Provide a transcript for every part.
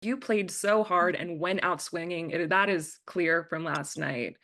You played so hard and went out swinging. That is clear from last night.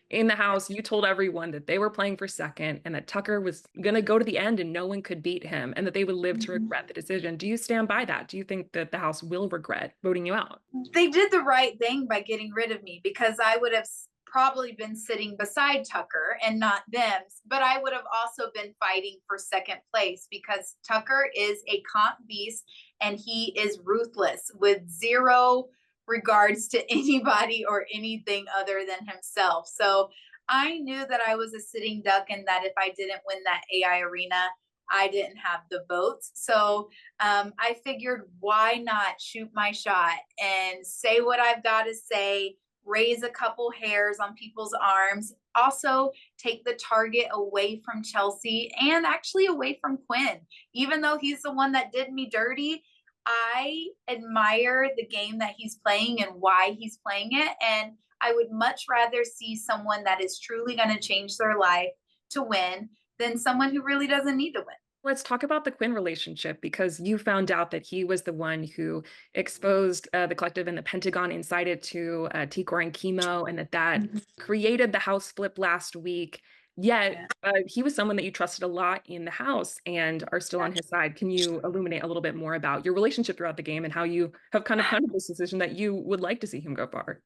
In the house, you told everyone that they were playing for second and that T'kor was going to go to the end and no one could beat him and that they would live to Mhm. regret the decision. Do you stand by that? Do you think that the house will regret voting you out? They did the right thing by getting rid of me because I would have probably been sitting beside T'kor and not them. But I would have also been fighting for second place because T'kor is a comp beast and he is ruthless with zero regards to anybody or anything other than himself. So I knew that I was a sitting duck and that if I didn't win that AI arena, I didn't have the votes. So I figured, why not shoot my shot and say what I've got to say, raise a couple hairs on people's arms, also take the target away from Chelsea and actually away from Quinn. Even though he's the one that did me dirty, I admire the game that he's playing and why he's playing it. And I would much rather see someone that is truly going to change their life to win than someone who really doesn't need to win. Let's talk about the Quinn relationship because you found out that he was the one who exposed the collective and the Pentagon incited to T'kor and Kimo, and that Mhm. created the house flip last week. Yet Yeah. he was someone that you trusted a lot in the house and are still on his side. Can you illuminate a little bit more about your relationship throughout the game and how you have kind of come to this decision that you would like to see him go far?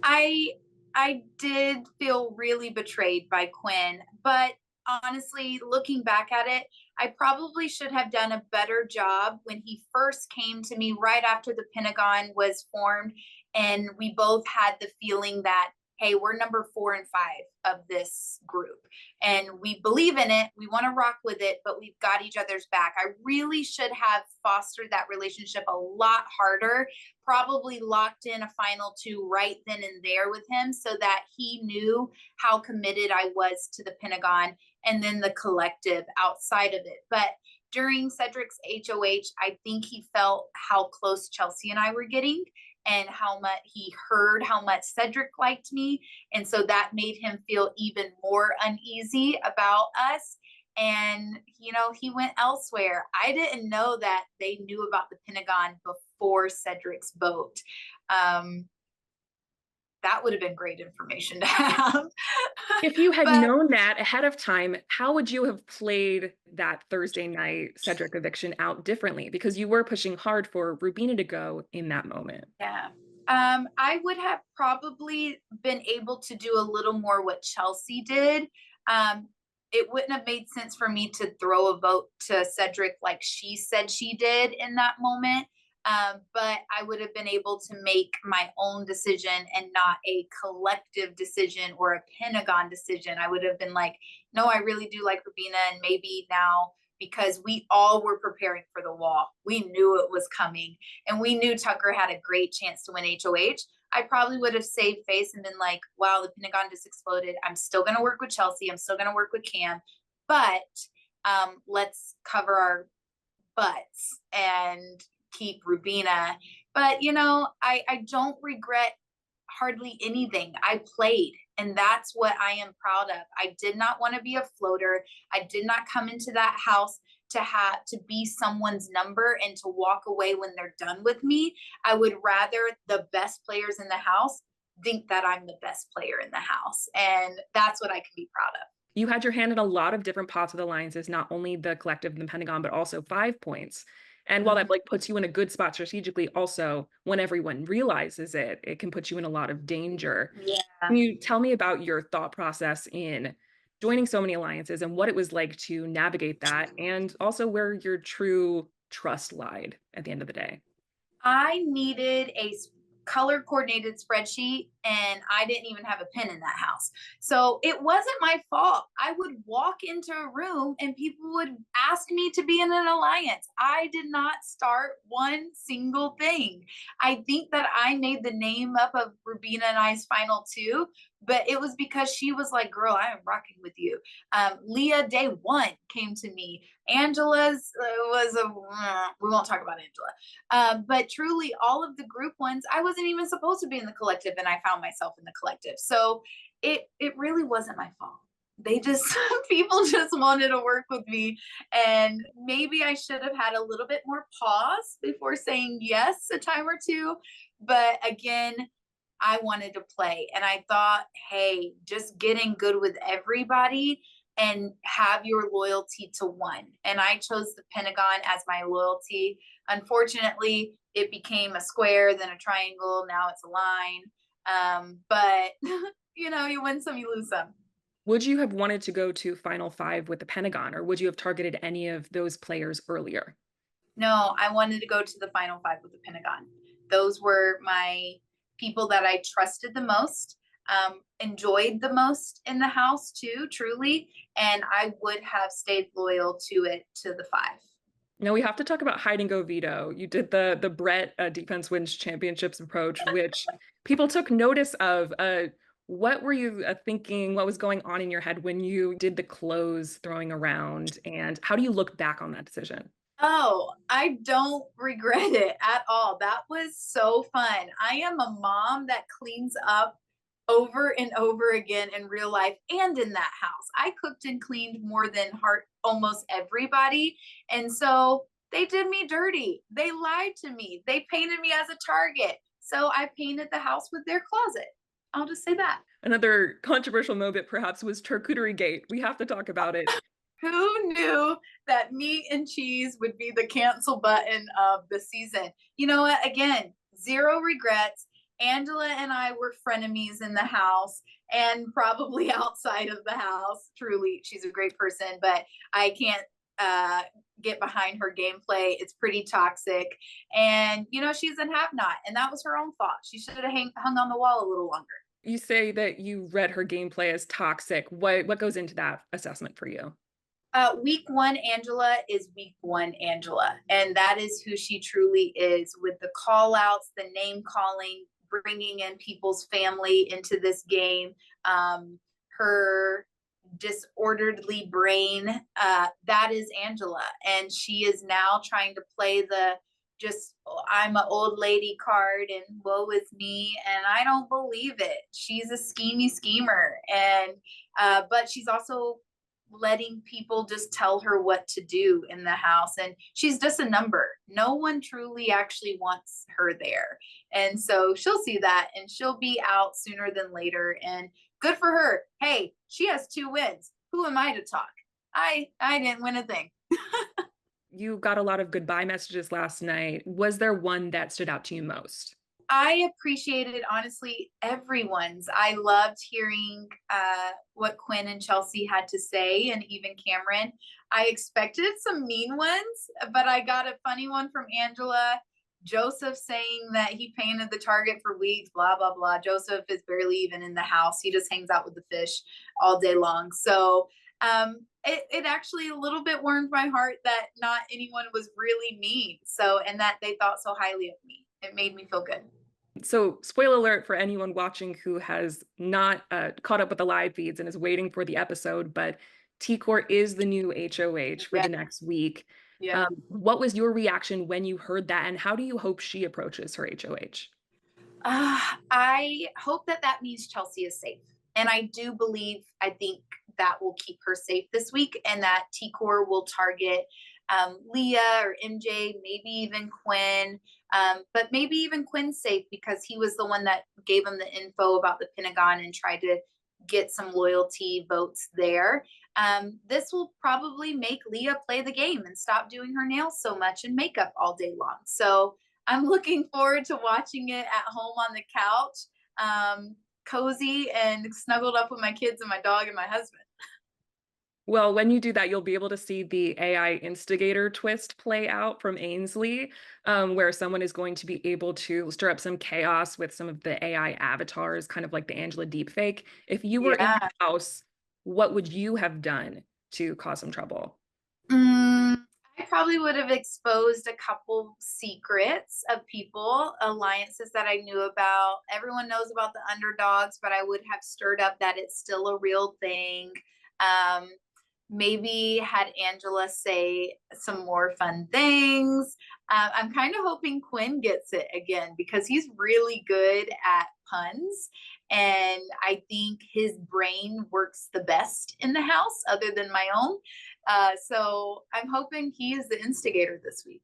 I I did feel really betrayed by Quinn, but honestly, looking back at it, I probably should have done a better job when he first came to me right after the Pentagon was formed and we both had the feeling that, hey, we're number 4 and 5 of this group and we believe in it, we want to rock with it, but we've got each other's back. I really should have fostered that relationship a lot harder, probably locked in a final 2 right then and there with him so that he knew how committed I was to the Pentagon and then the collective outside of it. But during Cedric's HOH, I think he felt how close Chelsea and I were getting and how much he heard how much Cedric liked me. And so that made him feel even more uneasy about us. And, he went elsewhere. I didn't know that they knew about the Pentagon before Cedric's vote. Um, that would have been great information to have. If you had But known that ahead of time, how would you have played that Thursday night Cedric eviction out differently? Because you were pushing hard for Rubina to go in that moment. yeah. I would have probably been able to do a little more what Chelsea did. Um, it wouldn't have made sense for me to throw a vote to Cedric like she said she did in that moment. But I would have been able to make my own decision and not a collective decision or a Pentagon decision. I would have been like, no, I really do like Rubina, and maybe now because we all were preparing for the wall. We knew it was coming and we knew T'kor had a great chance to win HOH. I probably would have saved face and been like, wow, the Pentagon just exploded. I'm still going to work with Chelsea. I'm still going to work with Cam, but let's cover our butts and keep Rubina. But, I don't regret hardly anything. I played, and that's what I am proud of. I did not want to be a floater. I did not come into that house to be someone's number and to walk away when they're done with me. I would rather the best players in the house think that I'm the best player in the house. And that's what I can be proud of. You had your hand in a lot of different pots of alliances, not only the collective and the Pentagon, but also 5 points. And while that Mhm. like puts you in a good spot strategically, also when everyone realizes it, it can put you in a lot of danger. Can Yeah. you tell me about your thought process in joining so many alliances and what it was like to navigate that, and also where your true trust lied at the end of the day? I needed a color coordinated spreadsheet and I didn't even have a pen in that house. So it wasn't my fault. I would walk into a room and people would ask me to be in an alliance. I did not start one single thing. I think that I made the name up of Rubina and I's final 2, but it was because she was like, girl, I am rocking with you. Leah day 1 came to me. Angela's was we won't talk about Angela. But truly, all of the group ones, I wasn't even supposed to be in the collective, and I found myself in the collective. So it really wasn't my fault. they just people just wanted to work with me, and maybe I should have had a little bit more pause before saying yes a time or two, but again, I wanted to play, and I thought, hey, just getting good with everybody and have your loyalty to one. And I chose the Pentagon as my loyalty. Unfortunately, it became a square, then a triangle, now it's a line. But you know, you win some, you lose some. Would you have wanted to go to Final Five with the Pentagon, or would you have targeted any of those players earlier? No, I wanted to go to the final five with the Pentagon. Those were my people that I trusted the most, enjoyed the most in the house too, truly. And I would have stayed loyal to it to the five. Now we have to talk about hide and go veto. You did the Brett defense wins championships approach, which people took notice of. What were you thinking? What was going on in your head when you did the clothes throwing around? And how do you look back on that decision? Oh, I don't regret it at all. That was so fun. I am a mom that cleans up over and over again in real life and in that house. I cooked and cleaned more than almost everybody. And so they did me dirty. They lied to me. They painted me as a target. So I painted the house with their closet. I'll just say that. Another controversial moment, perhaps, was Charcuterie Gate. We have to talk about it. Who knew that meat and cheese would be the cancel button of the season? You know what? Again, zero regrets. Angela and I were frenemies in the house and probably outside of the house. Truly, she's a great person, but I can't get behind her gameplay. It's pretty toxic. And, you know, she's a have not. And that was her own fault. She should have hung on the wall a little longer. You say that you read her gameplay as toxic. What goes into that assessment for you? Week one, Angela is week one, Angela. And that is who she truly is, with the call outs, the name calling, bringing in people's family into this game, her disorderly brain. That is Angela. And she is now trying to play the just, I'm an old lady card and woe is me. And I don't believe it. She's a schemy schemer. And, but she's also letting people just tell her what to do in the house, and she's just a number. No one truly actually wants her there, and so she'll see that and she'll be out sooner than later, and good for her. Hey, she has 2 wins. Who am I to talk? I didn't win a thing. You got a lot of goodbye messages last night. Was there one that stood out to you most? I appreciated, honestly, everyone's. I loved hearing what Quinn and Chelsea had to say, and even Cameron. I expected some mean ones, but I got a funny one from Angela. Joseph saying that he painted the target for weeks, blah, blah, blah. Joseph is barely even in the house. He just hangs out with the fish all day long. So it actually a little bit warmed my heart that not anyone was really mean. So, and that they thought so highly of me. It made me feel good. So, spoiler alert for anyone watching who has not caught up with the live feeds and is waiting for the episode, but T'kor is the new HOH for the next week. Yeah. What was your reaction when you heard that, and how do you hope she approaches her HOH? I hope that that means Chelsea is safe. And I do believe, I think that will keep her safe this week, and that T'kor will target Leah or MJ, maybe even Quinn. But maybe even Quinn's safe because he was the one that gave him the info about the Pentagon and tried to get some loyalty votes there. This will probably make Leah play the game and stop doing her nails so much and makeup all day long. So I'm looking forward to watching it at home on the couch, cozy and snuggled up with my kids and my dog and my husband. Well, when you do that, you'll be able to see the AI Instigator twist play out from Ainsley, where someone is going to be able to stir up some chaos with some of the AI avatars, kind of like the Angela deepfake. If you were in the house, what would you have done to cause some trouble? I probably would have exposed a couple secrets of people, alliances that I knew about. Everyone knows about the underdogs, but I would have stirred up that it's still a real thing. Maybe had Angela say some more fun things. I'm kind of hoping Quinn gets it again because he's really good at puns. And I think his brain works the best in the house, other than my own. So I'm hoping he is the instigator this week.